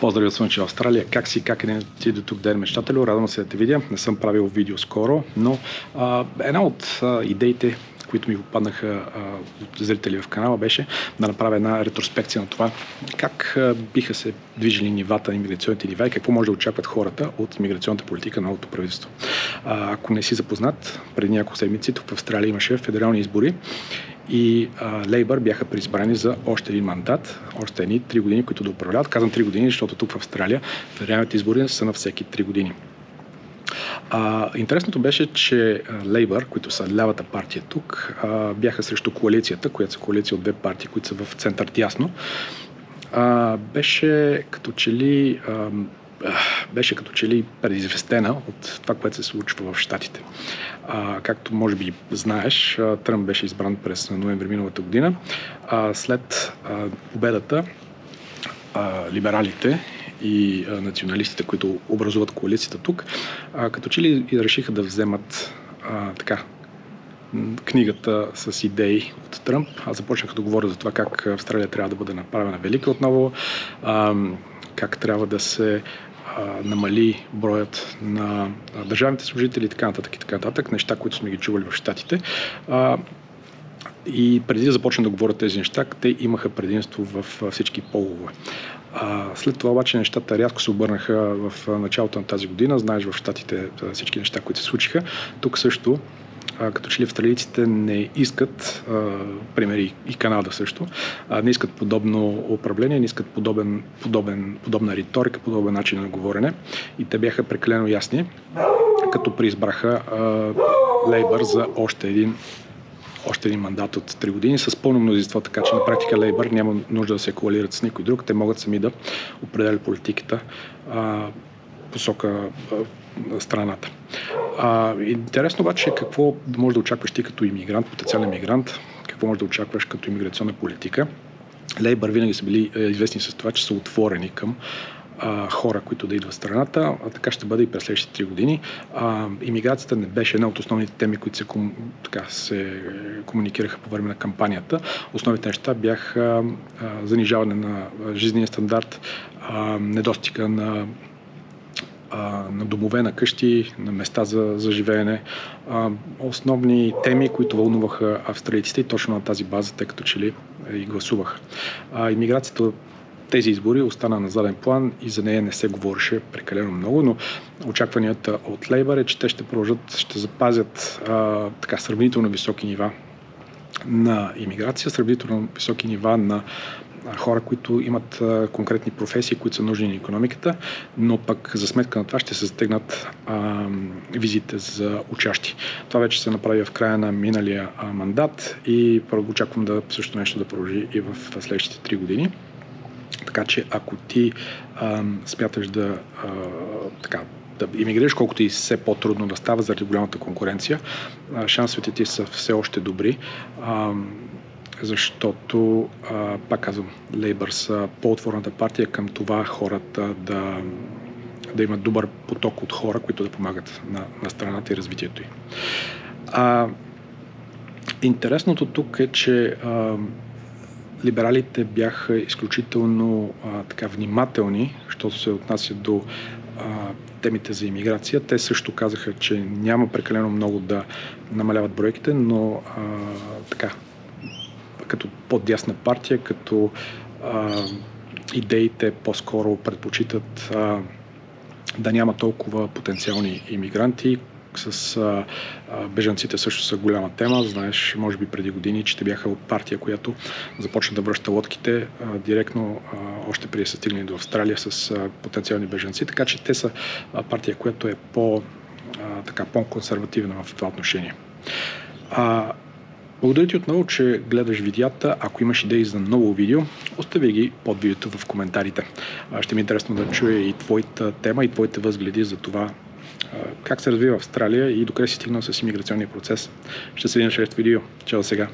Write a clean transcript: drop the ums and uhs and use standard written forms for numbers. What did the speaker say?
Поздрави от Слънчева Австралия. Как си, как е ти до тук ден, мечтателю? Радвам се да те видя. Не съм правил видео скоро, но една от идеите, които ми попаднаха от зрители в канала, беше да направя една ретроспекция на това как биха се движили нивата, имиграционните нива и какво може да очакват хората от имиграционната политика на новото правителство. Ако не си запознат, преди няколко седмици тук в Австралия имаше федерални избори и Лейбър бяха преизбрани за още един мандат, още едни 3 години, които да управляват. Казвам 3 години, защото тук в Австралия федералните избори са на всеки 3 години. Интересното беше, че Лейбър, които са лявата партия тук, бяха срещу коалицията, която са коалиция от две партии, които са в център дясно. Беше като че ли предизвестена от това, което се случва в Щатите. Както може би знаеш, Тръмп беше избран през ноември миналата година. След победата, либералите и националистите, които образуват коалицията тук, като че ли решиха да вземат книгата с идеи от Тръмп. Аз започнах да говоря за това как Австралия трябва да бъде направена велика отново, как трябва да се намали броят на държавните служители и така нататък, неща, които сме ги чували в Щатите. И преди да започна да говоря тези неща, те имаха предимство в всички полове. След това обаче нещата рязко се обърнаха в началото на тази година. Знаеш в Щатите всички неща, които се случиха. Тук също, като че ли австралийците не искат, примери и Канада също, не искат подобно управление, не искат подобна риторика, подобен начин на говорене. И те бяха прекалено ясни, като преизбраха Лейбър за още един мандат от 3 години с пълно мнозинство, така че на практика Лейбър няма нужда да се коалират с никой друг. Те могат сами да определят политиката посока страната. Интересно обаче какво може да очакваш ти като имигрант, потенциален имигрант, какво може да очакваш като имиграционна политика. Лейбър винаги са били известни с това, че са отворени към хора, които да идват в страната. Така ще бъде и през следващите 3 години. Имиграцията не беше една от основните теми, които се комуникираха по време на кампанията. Основните неща бяха занижаване на жизнения стандарт, недостига на домове, на къщи, на места за живеене. Основни теми, които вълнуваха австралийците и точно на тази база, тъй като че ли и гласуваха. Имиграцията тези избори остана на заден план и за нея не се говореше прекалено много, но очакванията от Лейбър е, че те ще продължат, ще запазят сравнително високи нива на имиграция, сравнително високи нива на хора, които имат конкретни професии, които са нужни на икономиката, но пък за сметка на това ще се затегнат визите за учащи. Това вече се направи в края на миналия мандат и очаквам също нещо да продължи и в следващите 3 години. Така че ако ти смяташ да имигрираш, колкото и все по-трудно да става заради голямата конкуренция, шансовете ти са все още добри, защото, пак казвам, Лейбър са по-отворната партия към това хората да имат добър поток от хора, които да помагат на страната и развитието й. Интересното тук е, че либералите бяха изключително внимателни, защото се отнася до темите за имиграция. Те също казаха, че няма прекалено много да намаляват бройките, но като по-дясна партия, като идеите по-скоро предпочитат да няма толкова потенциални имигранти. С бежанците също са голяма тема. Знаеш, може би преди години, че те бяха от партия, която започна да връща лодките директно, още преди да са стигнали до Австралия с потенциални бежанци. Така че те са партия, която е по-консервативна в това отношение. Благодаря ти отново, че гледаш видеята. Ако имаш идеи за ново видео, остави ги под видеото в коментарите. Ще ми е интересно да чуя и твоята тема, и твоите възгледи за това как се развива Австралия и докъде си стигнал с имиграционния процес. Ще се видим в следващото видео. Чао сега!